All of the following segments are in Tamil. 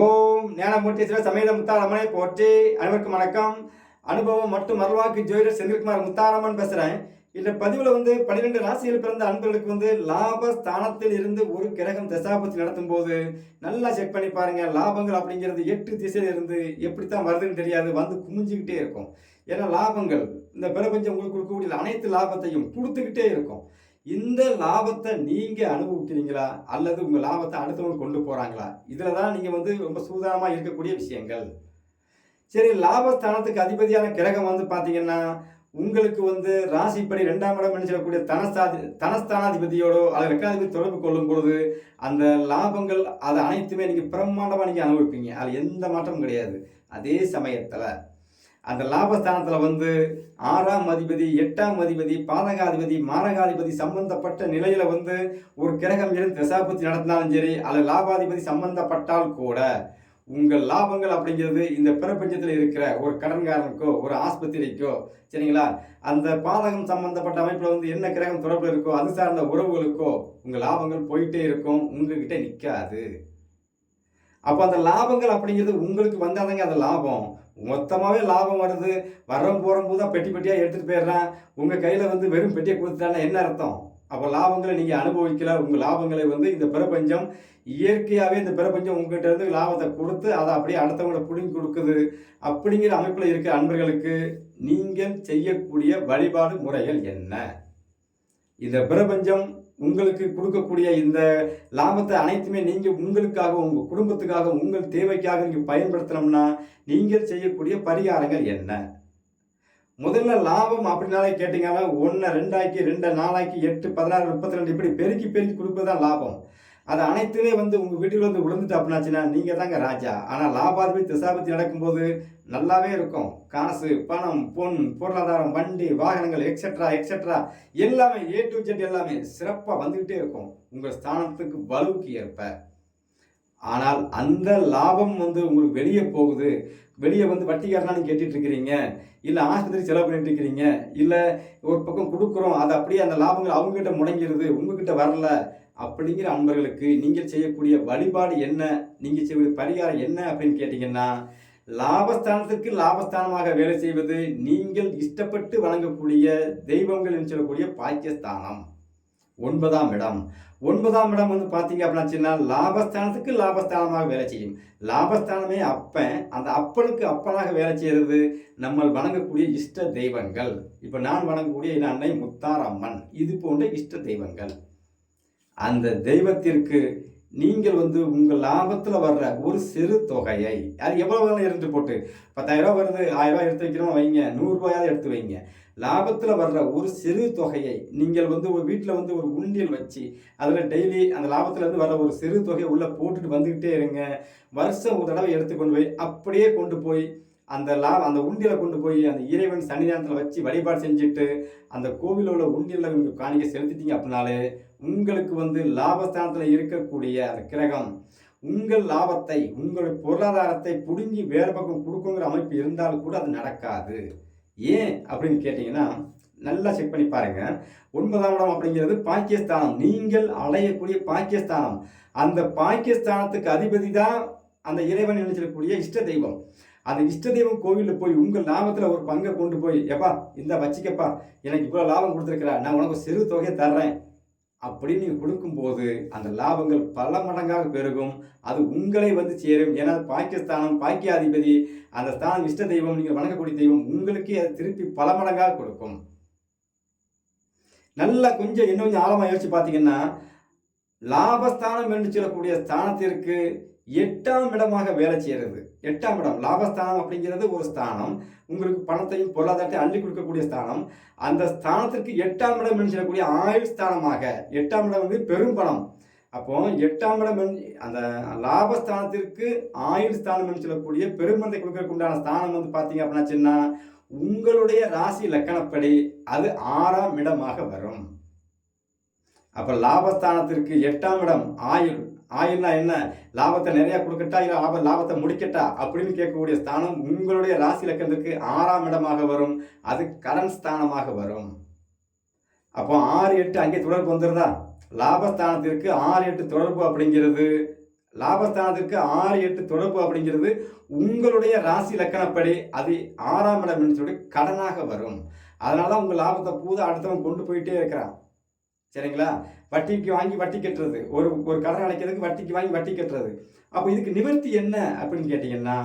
ஓம் ஞானமூர்த்தீஸ்வரர் சமேத முத்தாரம்மனை போற்றி. அனைவருக்கும் வணக்கம். அனுபவம் மற்றும் மறுவாக்கு ஜோதிடர் செந்தில்குமார் முத்தாரம்மன் பேசுகிறேன். இந்த பதிவில் 12 ராசியில் பிறந்த அன்பர்களுக்கு லாபஸ்தானத்தில் இருந்து ஒரு கிரகம் தசாபத்தி நடத்தும் போது நல்லா செக் பண்ணி பாருங்க. லாபங்கள் அப்படிங்கிறது 8 திசையில இருந்து எப்படித்தான் வருதுன்னு தெரியாது, வந்து குமிஞ்சுக்கிட்டே இருக்கும். ஏன்னா லாபங்கள் இந்த பிரபஞ்சம் உங்களுக்கு கொடுக்கக்கூடிய அனைத்து லாபத்தையும் கொடுத்துக்கிட்டே இருக்கும். இந்த லாபத்தை நீங்க அனுபவிக்கிறீங்களா அல்லது உங்க லாபத்தை அடுத்தவங்க கொண்டு போறாங்களா? இதுல தான் நீங்க ரொம்ப சூதானமா இருக்கக்கூடிய விஷயங்கள். சரி, லாபஸ்தானத்துக்கு அதிபதியான கிரகம் பாத்தீங்கன்னா உங்களுக்கு ராசிப்படி 2ஆம் இடம் சொல்லக்கூடிய தனஸ்தானாதிபதியோடோ அல்லது ரெக்காதிபதி தொடர்பு கொள்ளும் பொழுது அந்த லாபங்கள் அது அனைத்துமே நீங்க பிரம்மாண்டமா நீங்க அனுபவிப்பீங்க. அது எந்த மாற்றமும் கிடையாது. அதே சமயத்துல அந்த லாபஸ்தானத்துல 6ஆம் அதிபதி, 8ஆம் அதிபதி, பாதகாதிபதி, மாரகாதிபதி சம்பந்தப்பட்ட நிலையில ஒரு கிரகம் இருந்து தசாபுத்தி நடத்தினாலும் சரி, அல்லது லாபாதிபதி சம்பந்தப்பட்டால் கூட உங்கள் லாபங்கள் அப்படிங்கிறது இந்த பிரபஞ்சத்தில் இருக்கிற ஒரு கடன்காரனுக்கோ ஒரு ஆஸ்பத்திரிக்கோ, சரிங்களா, அந்த பாதகம் சம்பந்தப்பட்ட அமைப்புல என்ன கிரகம் தொடர்பு இருக்கோ அது சார்ந்த உறவுகளுக்கோ உங்க லாபங்கள் போயிட்டே இருக்கும், உங்ககிட்ட நிற்காது. அப்போ அந்த லாபங்கள் அப்படிங்கிறது உங்களுக்கு வந்தாதாங்க அந்த லாபம். மொத்தமாகவே லாபம் வருது, வரம் போகும்போது தான் பெட்டி பெட்டியாக எடுத்துகிட்டு போயிடுறான், உங்கள் கையில் வெறும் பெட்டியை கொடுத்துட்டான்னா என்ன அர்த்தம்? அப்போ லாபங்களை நீங்கள் அனுபவிக்கல. உங்கள் லாபங்களை இந்த பிரபஞ்சம் இயற்கையாகவே இந்த பிரபஞ்சம் உங்ககிட்ட இருந்து லாபத்தை கொடுத்து அதை அப்படியே அடுத்தவங்களை பிடுங்கி கொடுக்குது. அப்படிங்கிற அமைப்பில் இருக்க அன்பர்களுக்கு நீங்கள் செய்யக்கூடிய வழிபாடு முறைகள் என்ன? இந்த பிரபஞ்சம் உங்களுக்கு கொடுக்கக்கூடிய இந்த லாபத்தை அனைத்துமே நீங்கள் உங்களுக்காக, உங்கள் குடும்பத்துக்காக, உங்கள் தேவைக்காக நீங்கள் பயன்படுத்தணும்னா நீங்கள் செய்யக்கூடிய பரிகாரங்கள் என்ன? முதல்ல லாபம் அப்படின்னாலே கேட்டீங்கன்னா 1 2 ஆக்கி 2 4 ஆக்கி 8 16 32 இப்படி பெருக்கி பெருக்கி கொடுப்பதுதான் லாபம். அது அனைத்துமே உங்கள் வீட்டில் விழுந்துட்டு அப்படின்னாச்சுன்னா நீங்கள் தாங்க ராஜா. ஆனால் லாபாதிபதி திசாபத்தி நடக்கும்போது நல்லாவே இருக்கும். காசு, பணம், பொன், பொருளாதாரம், வண்டி, வாகனங்கள் எக்ஸெட்ரா எக்ஸெட்ரா எல்லாமே A to Z எல்லாமே சிறப்பாக வந்துக்கிட்டே இருக்கும் உங்கள் ஸ்தானத்துக்கு வலுவுக்கு ஏற்ப. ஆனால் அந்த லாபம் உங்களுக்கு வெளியே போகுது, வெளியே வட்டிக்காரனா நீங்கள் கேட்டுட்டு இருக்கிறீங்க, இல்லை ஆஸ்பத்திரி செலவு பண்ணிட்டு இருக்கிறீங்க, இல்லை ஒரு பக்கம் கொடுக்குறோம், அது அப்படியே அந்த லாபங்கள் அவங்ககிட்ட முடங்கிடுது, உங்ககிட்ட வரல. அப்படிங்கிற அன்பர்களுக்கு நீங்கள் செய்யக்கூடிய வழிபாடு என்ன, நீங்கள் செய்யக்கூடிய பரிகாரம் என்ன அப்படின்னு கேட்டீங்கன்னா, லாபஸ்தானத்திற்கு லாபஸ்தானமாக வேலை செய்வது நீங்கள் இஷ்டப்பட்டு வணங்கக்கூடிய தெய்வங்கள் என்று சொல்லக்கூடிய பாக்கியஸ்தானம் 9ஆம் இடம். 9ஆம் இடம் பார்த்தீங்க அப்படின்னா லாபஸ்தானத்துக்கு லாபஸ்தானமாக வேலை செய்யும். லாபஸ்தானமே அப்பன், அந்த அப்பனுக்கு அப்பனாக வேலை செய்கிறது நம்ம வணங்கக்கூடிய இஷ்ட தெய்வங்கள். இப்போ நான் வணங்கக்கூடிய என் அன்னை முத்தாரம்மன், இது போன்ற இஷ்ட தெய்வங்கள். அந்த தெய்வத்திற்கு நீங்கள் உங்கள் லாபத்தில் வர்ற ஒரு சிறு தொகையை, அது எவ்வளவு வேணும் இருந்து போட்டு 10,000 ரூபா வருது, 1000 ரூபா எடுத்து வைக்கிறோம் வைங்க, 100 ரூபாயாவது எடுத்து வைங்க. லாபத்தில் வர்ற ஒரு சிறு தொகையை நீங்கள் ஒரு வீட்டில் ஒரு உண்டியல் வச்சு அதில் டெய்லி அந்த லாபத்தில் வர்ற ஒரு சிறு தொகையை உள்ளே போட்டுட்டு வந்துக்கிட்டே இருங்க. வருஷம் ஒரு தடவை எடுத்து கொண்டு போய் அப்படியே கொண்டு போய் அந்த உண்டியலை கொண்டு போய் அந்த இறைவன் சன்னிதானத்தில் வச்சு வழிபாடு செஞ்சுட்டு அந்த கோவிலில் உள்ள உண்டியலில் நீங்கள் காணிக்கை செலுத்திட்டீங்க அப்படின்னாலே உங்களுக்கு லாபஸ்தானத்தில் இருக்கக்கூடிய அந்த கிரகம் உங்கள் லாபத்தை, உங்கள் பொருளாதாரத்தை பிடுங்கி வேறு பக்கம் கொடுக்குங்கிற அமைப்பு இருந்தாலும் கூட அது நடக்காது. ஏன் அப்படின்னு கேட்டிங்கன்னா நல்லா செக் பண்ணி பாருங்க. 9ஆம் இடம் அப்படிங்கிறது பாக்கியஸ்தானம், நீங்கள் அடையக்கூடிய பாக்கியஸ்தானம். அந்த பாக்கியஸ்தானத்துக்கு அதிபதி தான் அந்த இறைவன் நினைச்சிடக்கூடிய இஷ்ட தெய்வம். அந்த இஷ்ட தெய்வம் கோவிலில் போய் உங்கள் லாபத்தில் ஒரு பங்கை கொண்டு போய், எப்பா இந்த வச்சிக்கப்பா, எனக்கு இவ்வளோ லாபம் கொடுத்துருக்குறா, நான் உனக்கு சிறு தொகையை தர்றேன் அப்படின்னு நீங்கள் கொடுக்கும்போது அந்த லாபங்கள் பல மடங்காக பெருகும். அது உங்களை சேரும். ஏன்னா பாக்கியஸ்தானம், பாக்கியாதிபதி, அந்த ஸ்தானம் இஷ்ட தெய்வம், நீங்கள் வணங்கக்கூடிய தெய்வம், உங்களுக்கே அது திருப்பி பல மடங்காக கொடுக்கும். நல்லா இன்னும் கொஞ்சம் ஆழமாக யோசிச்சு பார்த்தீங்கன்னா, லாபஸ்தானம் என்று சொல்லக்கூடிய ஸ்தானத்திற்கு 8ஆம் இடமாக வேலை செய்கிறது. 8ஆம் இடம் லாபஸ்தானம் அப்படிங்கிறது ஒரு ஸ்தானம், உங்களுக்கு பணத்தையும் பொருளாதாரத்தையும் அள்ளி கொடுக்கக்கூடிய ஸ்தானம். அந்த ஸ்தானத்திற்கு 8ஆம் இடம் என்று சொல்லக்கூடிய ஆயுள் ஸ்தானமாக, 8ஆம் இடம் பெரும் பணம். அப்போ 8ஆம் இடம் அந்த லாபஸ்தானத்திற்கு ஆயுள் ஸ்தானம் என்று சொல்லக்கூடிய பெருமணத்தை கொடுக்கறதுக்கு உண்டான ஸ்தானம் பார்த்தீங்க அப்படின்னா உங்களுடைய ராசி லக்கணப்படி அது 6ஆம் இடமாக வரும். அப்போ லாபஸ்தானத்திற்கு 8ஆம் இடம் ஆயுள். ஆயுள்னா என்ன? லாபத்தை நிறைய கொடுக்கட்டா இல்லை லாபத்தை முடிக்கட்டா அப்படின்னு கேட்கக்கூடிய ஸ்தானம் உங்களுடைய ராசி லக்கணத்திற்கு 6ஆம் இடமாக வரும். அது கடன் ஸ்தானமாக வரும். அப்போ 6 8 அங்கே தொடர்பு வந்துருதா? லாபஸ்தானத்திற்கு 6 8 தொடர்பு அப்படிங்கிறது லாபஸ்தானத்திற்கு 6, 8 தொடர்பு அப்படிங்கிறது உங்களுடைய ராசி லக்கணப்படி அது 6ஆம் இடம் என்று சொல்லி கடனாக வரும். அதனால தான் உங்க லாபத்தை பூரா அடுத்தவன் கொண்டு போயிட்டே இருக்கிறான். சரிங்களா? வட்டிக்கு வாங்கி வட்டி கட்டுறது. ஒரு ஒரு கடன் அடைக்கிறதுக்கு வட்டிக்கு வாங்கி வட்டி கட்டுறது. அப்ப இதுக்கு நிவர்த்தி என்ன அப்படின்னு கேட்டீங்கன்னா,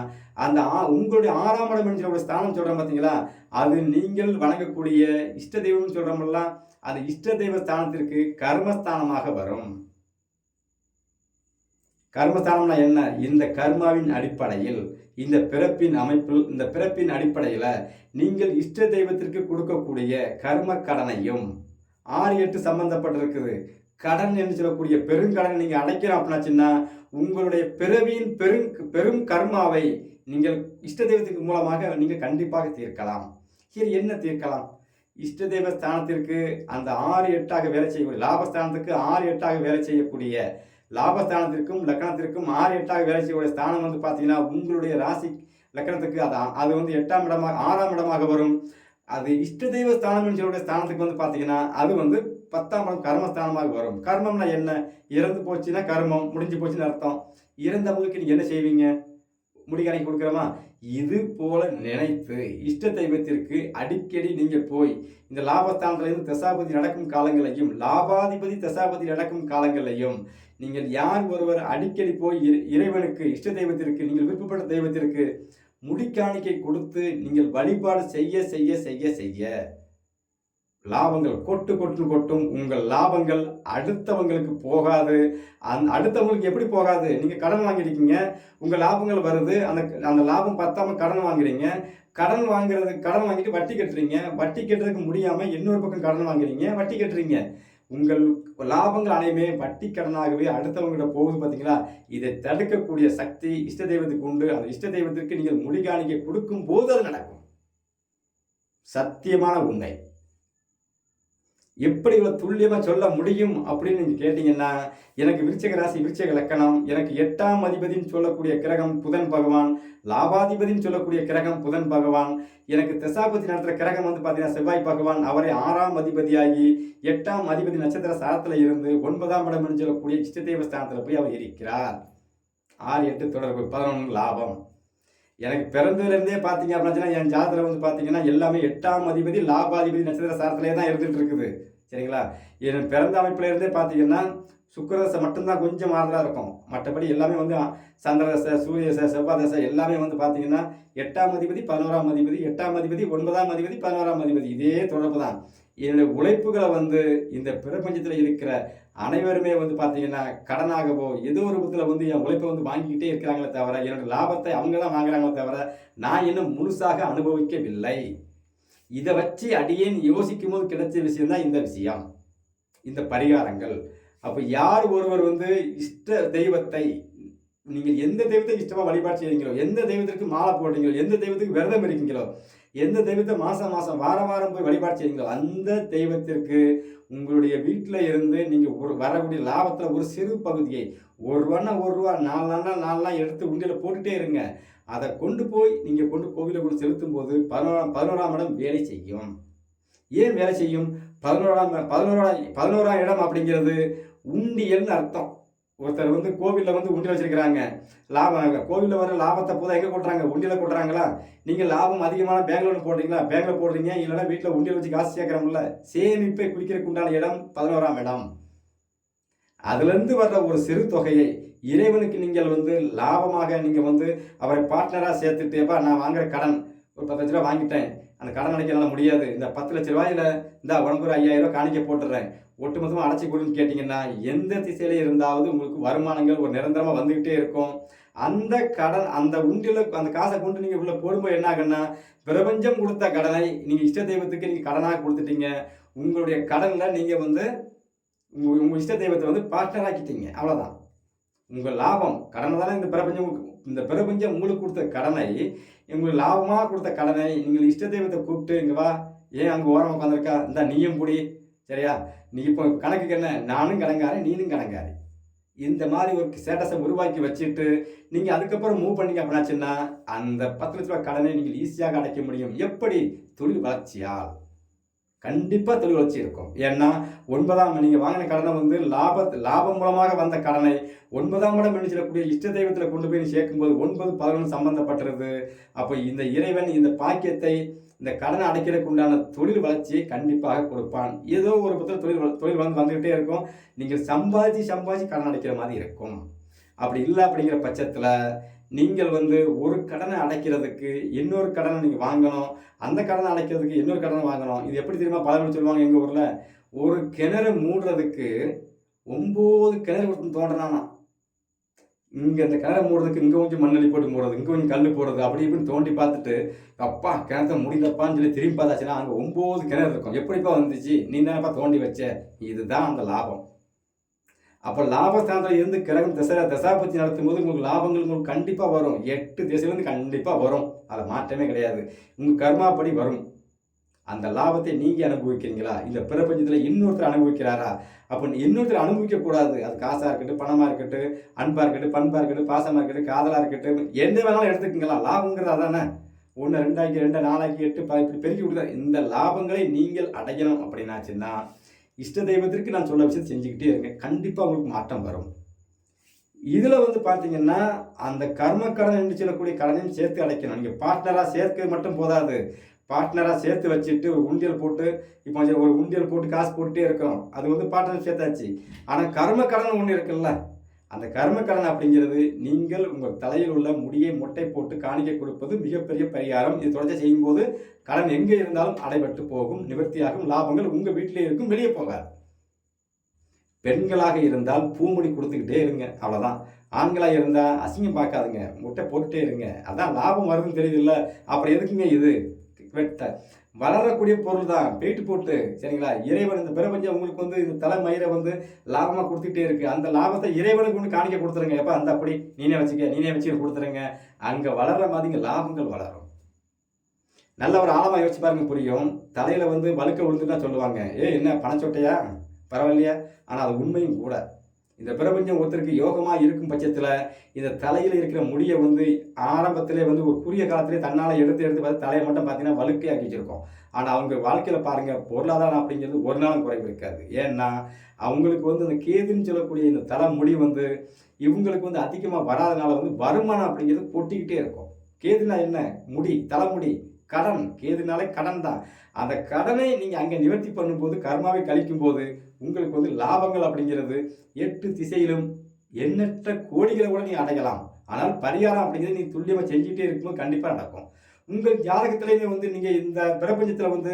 அந்த உங்களுடைய 6ஆம் இடம் என்று சொல்லக்கூடிய ஸ்தானம் சொல்றோம் பார்த்தீங்களா? அது நீங்கள் வணங்கக்கூடிய இஷ்ட தெய்வம்னு சொல்றோம்ல, அது இஷ்ட தெய்வ ஸ்தானத்திற்கு கர்மஸ்தானமாக வரும். கர்மஸ்தானம்னா என்ன? இந்த கர்மாவின் அடிப்படையில், இந்த பிறப்பின் அமைப்பில், இந்த பிறப்பின் அடிப்படையில நீங்கள் இஷ்ட தெய்வத்திற்கு கொடுக்கக்கூடிய கர்ம கடனையும் 6, 8 சம்பந்தப்பட்டிருக்குது. கடன் என்று சொல்லக்கூடிய பெருங்கடன் நீங்க அடைக்கிறோம் அப்படின்னாச்சுன்னா, உங்களுடைய பிறவியின் பெரும் கர்மாவை நீங்கள் இஷ்ட தெய்வத்திற்கு மூலமாக நீங்க கண்டிப்பாக தீர்க்கலாம். சரி, என்ன தீர்க்கலாம்? இஷ்ட தெய்வ ஸ்தானத்திற்கு அந்த 6, 8ஆக வேலை செய்யக்கூடிய லாபஸ்தானத்துக்கு 6, 8ஆக வேலை செய்யக்கூடிய லாபஸ்தானத்திற்கும் லக்கணத்திற்கும் 6, 8ஆக வேலை செய்யக்கூடிய ஸ்தானம் வந்து பார்த்தீங்கன்னா, உங்களுடைய ராசி லக்கணத்துக்கு அது வந்து 8ஆம் இடமாக 6ஆம் இடமாக வரும். அது இஷ்ட தெய்வ ஸ்தானம் என்று சொல்லக்கூடிய ஸ்தானத்துக்கு வந்து பார்த்தீங்கன்னா, அது வந்து 10ஆம் இடம் கர்மஸ்தானமாக வரும். கர்மம்னா என்ன? இறந்து போச்சுன்னா கர்மம் முடிஞ்சு போச்சுன்னு அர்த்தம். இறந்தவங்களுக்கு நீங்க என்ன செய்வீங்க? முடிகாணி கொடுக்குறோமா? இது போல நினைத்து இஷ்ட தெய்வத்திற்கு அடிக்கடி நீங்க போய் இந்த லாபஸ்தானத்திலிருந்து தசாபதி நடக்கும் காலங்களையும் லாபாதிபதி தசாபதி நடக்கும் காலங்களையும் நீங்கள் யார் ஒருவர் அடிக்கடி போய் இறைவனுக்கு இஷ்ட தெய்வத்திற்கு நீங்கள் விருப்பப்பட்ட தெய்வத்திற்கு முடிக்காணிக்கை கொடுத்து நீங்கள் வழிபாடு செய்ய செய்ய செய்ய செய்ய லாபங்கள் கொட்டு கொட்டு கொட்டும். உங்கள் லாபங்கள் அடுத்தவங்களுக்கு போகாது. அடுத்தவங்களுக்கு எப்படி போகாது? நீங்க கடன் வாங்கிருக்கீங்க, உங்க லாபங்கள் வருது, அந்த லாபம் பத்தாம கடன் வாங்குறீங்க. கடன் வாங்கிட்டு வட்டி கட்டுறீங்க. வட்டி கட்டுறதுக்கு முடியாம இன்னொரு பக்கம் கடன் வாங்குறீங்க, வட்டி கட்டுறீங்க. உங்கள் லாபங்கள் அனைமே வட்டி கடனாகவே அடுத்தவங்கிட்ட போகுது பார்த்தீங்களா? இதை தடுக்கக்கூடிய சக்தி இஷ்ட தெய்வத்துக்கு உண்டு. அந்த இஷ்ட தெய்வத்திற்கு நீங்கள் முடிகாணிக்கை கொடுக்கும் போது அது நடக்கும். சத்தியமான உண்மை. எப்படி இவ்வளவு துல்லியமா சொல்ல முடியும் அப்படின்னு நீங்க கேட்டீங்கன்னா, எனக்கு விருச்சிக ராசி விருச்சிக லக்கணம், எனக்கு 8ஆம் அதிபதினு சொல்லக்கூடிய கிரகம் புதன் பகவான், லாபாதிபதினு சொல்லக்கூடிய கிரகம் புதன் பகவான், எனக்கு தசாபதி நடத்துற கிரகம் வந்து பார்த்தீங்கன்னா செவ்வாய் பகவான், அவரை 6ஆம் அதிபதியாகி 8ஆம் அதிபதி நட்சத்திர சாரத்தில் இருந்து 9ஆம் இடம் என்று சொல்லக்கூடிய இஷ்ட தெய்வ ஸ்தானத்தில் போய் அவர் இருக்கிறார். 6, 8 தொடர்பு 11 லாபம். எனக்கு பிறந்ததுலேருந்தே பார்த்தீங்க அப்படின்னா என் ஜாதகம் வந்து பார்த்தீங்கன்னா எல்லாமே 8ஆம் அதிபதி லாபாதிபதி நட்சத்திர சாரத்திலே தான் இருந்துட்டு இருக்குது. சரிங்களா? என் பிறந்த அமைப்புல இருந்தே பார்த்தீங்கன்னா சுக்கிரதசை மட்டும்தான் கொஞ்சம் மாறுதலாக இருக்கும். மற்றபடி எல்லாமே வந்து சந்திரதசை, சூரியதசை, செவ்வாய் தசை எல்லாமே வந்து பார்த்தீங்கன்னா 8ஆம் அதிபதி 11ஆம் அதிபதி, 8ஆம் அதிபதி 9ஆம் அதிபதி 11ஆம் அதிபதி இதே தொடர்பு தான். என்னுடைய உழைப்புகளை வந்து இந்த பிரபஞ்சத்தில் இருக்கிற அனைவருமே வந்து பார்த்தீங்கன்னா கடனாகவோ ஏதோ ஒரு விதத்தில் வந்து என் உழைப்பை வந்து வாங்கிக்கிட்டே இருக்கிறாங்களே தவிர என்னோட லாபத்தை அவங்க தான் வாங்குறாங்களே தவிர நான் இன்னும் முழுசாக அனுபவிக்கவில்லை. இதை வச்சு அடியேன் யோசிக்கும் போது கிடைச்ச விஷயம் தான் இந்த விஷயம், இந்த பரிகாரங்கள். அப்போ யார் ஒருவர் வந்து இஷ்ட தெய்வத்தை நீங்கள் எந்த தெய்வத்தை இஷ்டமாக வழிபாடு செய்கிறீங்களோ, எந்த தெய்வத்திற்கு மாலை போடுறீங்களோ, எந்த தெய்வத்துக்கு விரதம் இருக்கீங்களோ, எந்த தெய்வத்தை மாதம் மாதம் வாரம் வாரம் போய் வழிபாடு செய்யுங்களோ அந்த தெய்வத்திற்கு உங்களுடைய வீட்டில் இருந்து நீங்கள் வரக்கூடிய லாபத்தில் ஒரு சிறு பகுதியை ₹1 ₹1 4 நாள் எடுத்து உண்டியில் போட்டுகிட்டே இருங்க. அதை கொண்டு போய் நீங்கள் கோவிலை கொண்டு செலுத்தும் போது 11ஆம் இடம் வேலை செய்யும். ஏன் வேலை செய்யும்? 11ஆம் இடம் அப்படிங்கிறது உண்டியல்னு அர்த்தம். ஒருத்தர் வந்து கோவிலில் வந்து உண்டியல் வச்சிருக்கிறாங்க. லாபம் கோவிலில் வர லாபத்தை பூரா எங்கே கொட்டுறாங்க? உண்டியில் கொட்டுறாங்களா? நீங்கள் லாபம் அதிகமான பேங்க்ல ஒன்று போடுறீங்களா? பேங்க்ல போடுறீங்க, இல்லைன்னா வீட்டில் உண்டியல் வச்சு காசு சேர்க்குறோம்ல. சேமிப்பை குறிக்கிறதுக்கு உண்டான இடம் 11ஆம் இடம். அதுலேருந்து வர்ற ஒரு சிறு தொகையை இறைவனுக்கு நீங்கள் வந்து லாபமாக நீங்கள் வந்து அவரை பார்ட்னராக சேர்த்துட்டு, எப்பா நான் வாங்குற கடன் ஒரு 10 லட்ச ரூபா வாங்கிட்டேன், அந்த கடன் அடைக்கலாம் முடியாது, இந்த 10 லட்ச ரூபாயில் இந்த உனக்கு ஒரு 5000 ரூபா காணிக்க போட்டுடுறேன், ஒட்டுமொத்தமாக அடைச்சி கொடுன்னு கேட்டிங்கன்னா எந்த திசையில இருந்தாவது உங்களுக்கு வருமானங்கள் ஒரு நிரந்தரமாக வந்துக்கிட்டே இருக்கும். அந்த கடன் அந்த உண்டியில் அந்த காசை கொண்டு நீங்கள் உள்ள போடும்போது என்ன ஆகுன்னா, பிரபஞ்சம் கொடுத்த கடனை நீங்கள் இஷ்ட தெய்வத்துக்கு நீங்கள் கடனாக கொடுத்துட்டீங்க. உங்களுடைய கடனில் நீங்கள் வந்து உங்கள் இஷ்ட தெய்வத்தை வந்து பார்ட்னர் ஆக்கிட்டீங்க. அவ்வளோதான். உங்கள் லாபம் கடனை தானே இந்த பிரபஞ்சம் உங்களுக்கு கொடுத்த கடனை, உங்களுக்கு லாபமாக கொடுத்த கடனை நீங்கள் இஷ்ட தெய்வத்தை கூப்பிட்டு இங்கே வா, ஏன் அங்கே ஓரம் உட்காந்துருக்கா, இந்த நீயும் புடி, சரியா, நீ இப்போ கணக்குக்கு என்ன, நானும் கடங்காரன் நீனும் கடங்காரி, இந்த மாதிரி ஒரு ஸ்டேட்டஸை உருவாக்கி வச்சுட்டு நீங்கள் அதுக்கப்புறம் மூவ் பண்ணீங்க அப்படின்னாச்சுன்னா அந்த 10 லட்ச ரூபா கடனை நீங்கள் ஈஸியாக அடைக்க முடியும். எப்படி? தொழில் வளர்ச்சியால். கண்டிப்பா தொழில் வளர்ச்சி இருக்கும். ஏன்னா 9ஆம் நீங்க வாங்கின கடனை வந்து லாபம் மூலமாக வந்த கடனை 9ஆம் இடம் என்று சொல்லக்கூடிய இஷ்ட தெய்வத்தில கொண்டு போய் நீ சேர்க்கும்போது 9, 11 சம்பந்தப்பட்டிருது. அப்ப இந்த இறைவன் இந்த பாக்கியத்தை இந்த கடனை அடைக்கிறதுக்கு உண்டான தொழில் வளர்ச்சியை கண்டிப்பாக கொடுப்பான். ஏதோ ஒரு புத்தக தொழில் வந்துகிட்டே இருக்கும். நீங்க சம்பாதிச்சு கடன் அடைக்கிற மாதிரி இருக்கும். அப்படி இல்ல அப்படிங்கிற பட்சத்தில நீங்கள் வந்து ஒரு கடனை அடைக்கிறதுக்கு இன்னொரு கடனை நீங்க வாங்கணும். அந்த கடனை அடைக்கிறதுக்கு இன்னொரு கடனை வாங்கணும். இது எப்படி தெரியுமா? பழமொழி சொல்லுவாங்க எங்க ஊர்ல. ஒரு கிணறு மூடுறதுக்கு 9 கிணறு ஒருத்தன் தோண்டுனானாம். இங்க இந்த கிணற மூடுறதுக்கு இங்க கொஞ்சம் மண்ணள்ளி போட்டு மூடுறது, இங்க கொஞ்சம் கல்லு போடுறது, அப்படி இப்படின்னு தோண்டி பார்த்துட்டு, அப்பா கிணத்த முடியலப்பான்னு சொல்லி திரும்பி பார்த்தாச்சுன்னா, அங்க 9 கிணறு இருக்கும். எப்படிப்பா வந்துச்சு? நீ தானப்பா தோண்டி வச்ச. இதுதான் அந்த லாபம். அப்ப லாபஸ்தானத்துல இருந்து கிரகம் தசாபுத்தி நடத்தும்போது உங்களுக்கு லாபங்கள் உங்களுக்கு கண்டிப்பா வரும். 8 திசையிலிருந்து கண்டிப்பா வரும். அதுல மாற்றமே கிடையாது. உங்க கர்மாப்படி வரும். அந்த லாபத்தை நீங்க அனுபவிக்கிறீங்களா? இந்த பிரபஞ்சத்துல இன்னொருத்தர் அனுபவிக்கிறாரா? அப்ப இன்னொருத்தர் அனுபவிக்க கூடாது. அது காசா இருக்கட்டும், பணமா இருக்கட்டும், அன்பா இருக்கட்டும், பண்பா இருக்கட்டும், பாசமா இருக்கட்டும், காதலா இருக்கட்டும், எந்த வேணாலும் எடுத்துக்கங்களா. லாபங்கிறது அதானே. 1 2 ஆக்கி 2 4 ஆக்கி 8 இப்படி பெருக்கி விடுதல். இந்த லாபங்களை நீங்கள் அடையணும் அப்படின்னாச்சுன்னா இஷ்ட தெய்வத்திற்கு நான் சொல்ல விஷயத்தை செஞ்சுக்கிட்டே இருங்க. கண்டிப்பா உங்களுக்கு மாற்றம் வரும். இதுல வந்து பாத்தீங்கன்னா அந்த கர்ம கடன் என்று சொல்லக்கூடிய கடனையும் சேர்த்து அடைக்கணும். நீங்க பார்ட்னரா சேர்க்க மட்டும் போதாது. பார்ட்னரா சேர்த்து வச்சுட்டு ஒரு உண்டியல் போட்டு இப்போ ஒரு உண்டியல் போட்டு காசு போட்டுட்டே இருக்கோம். அது வந்து பார்ட்னர் சேர்த்தாச்சு. ஆனா கர்ம கடன் ஒண்ணு இருக்குல்ல. அந்த கர்ம கடன் அப்படிங்கிறது நீங்கள் உங்கள் தலையில் உள்ள முடியை மொட்டை போட்டு காணிக்கை கொடுப்பது மிகப்பெரிய பரிகாரம். இது தொடர்ச்சி செய்யும்போது கடன் எங்கே இருந்தாலும் அடைபட்டு போகும், நிவர்த்தியாகும், லாபங்கள் உங்க வீட்டிலே இருக்கும், வெளியே போகாது. பெண்களாக இருந்தால் பூமுடி கொடுத்துக்கிட்டே இருங்க, அவ்வளவுதான். ஆண்களாக இருந்தா அசிங்கம் பார்க்காதுங்க, முட்டை போட்டுட்டே இருங்க. அதான் லாபம் வருதுன்னு தெரியுது இல்ல. அப்புறம் எதுக்குங்க இது? வளரக்கூடிய பொருள் தான் வெயிட் போட்டு, சரிங்களா? இறைவன் இந்த பிரபஞ்சம் உங்களுக்கு வந்து இந்த தலைமயிரை வந்து லாபமா கொடுத்துட்டே இருக்கு. அந்த லாபத்தை இறைவனுக்கு கொண்டு காணிக்க கொடுத்துருங்க. எப்ப அந்த அப்படி நீனே வச்சு கொடுத்துருங்க. அங்க வளர்ற மாதிரிங்க லாபங்கள் வளரும். நல்ல ஒரு ஆழமா யோசிச்சு பாருங்க, புரியும். தலையில வந்து வழுக்க விழுந்துதான் சொல்லுவாங்க, என்ன பணச்சொட்டையா, பரவாயில்லையா? ஆனா அது உண்மையும் கூட. இந்த பிரபஞ்சம் ஒருத்தருக்கு யோகமா இருக்கும் பட்சத்துல இந்த தலையில இருக்கிற முடியை வந்து ஆரம்பத்திலே வந்து ஒரு குறுகிய காலத்திலே தன்னால எடுத்து பார்த்து தலையை மட்டும் பார்த்தீங்கன்னா வழுக்கையாக்கி வச்சிருக்கோம். ஆனா அவங்க வாழ்க்கையில பாருங்க, பொருளாதாரம் அப்படிங்கிறது ஒரு நாளும் குறைவு இருக்காது. ஏன்னா அவங்களுக்கு வந்து இந்த கேதுன்னு சொல்லக்கூடிய இந்த தலைமுடி வந்து இவங்களுக்கு வந்து அதிகமா வராதனால வந்து வருமானம் அப்படிங்கிறது கொட்டிக்கிட்டே இருக்கும். கேதுனா என்ன? முடி, தலைமுடி. கடன், கேதுனாலே கடன் தான். அந்த கடனை நீங்க அங்க நிவர்த்தி பண்ணும்போது, கர்மாவை கழிக்கும் போது உங்களுக்கு வந்து லாபங்கள் அப்படிங்கிறது 8 திசையிலும் எண்ணற்ற கோடிகளை கூட நீங்க அடையலாம். ஆனால் பரிகாரம் அப்படிங்கிறது நீ துல்லியமா செஞ்சுட்டே இருக்கும்போது கண்டிப்பா நடக்கும். உங்கள் ஜாதகத்திலேயே வந்து நீங்க இந்த பிரபஞ்சத்துல வந்து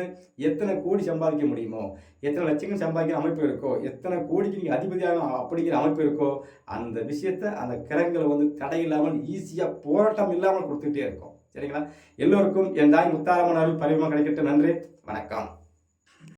எத்தனை கோடி சம்பாதிக்க முடியுமோ, எத்தனை லட்சங்கள் சம்பாதிக்கிற அமைப்பு இருக்கோ, எத்தனை கோடிக்கு நீங்க அதிபதியாக அப்படிங்கிற அமைப்பு இருக்கோ, அந்த விஷயத்த அந்த கிரகங்களை வந்து தடை இல்லாமல் ஈஸியா போராட்டம் இல்லாமல் கொடுத்துட்டே இருக்கும். சரிங்களா? எல்லோருக்கும் என் தாய் முத்தாரம்மன் அருள் பரிவமா கிடைக்கட்டும். நன்றி, வணக்கம்.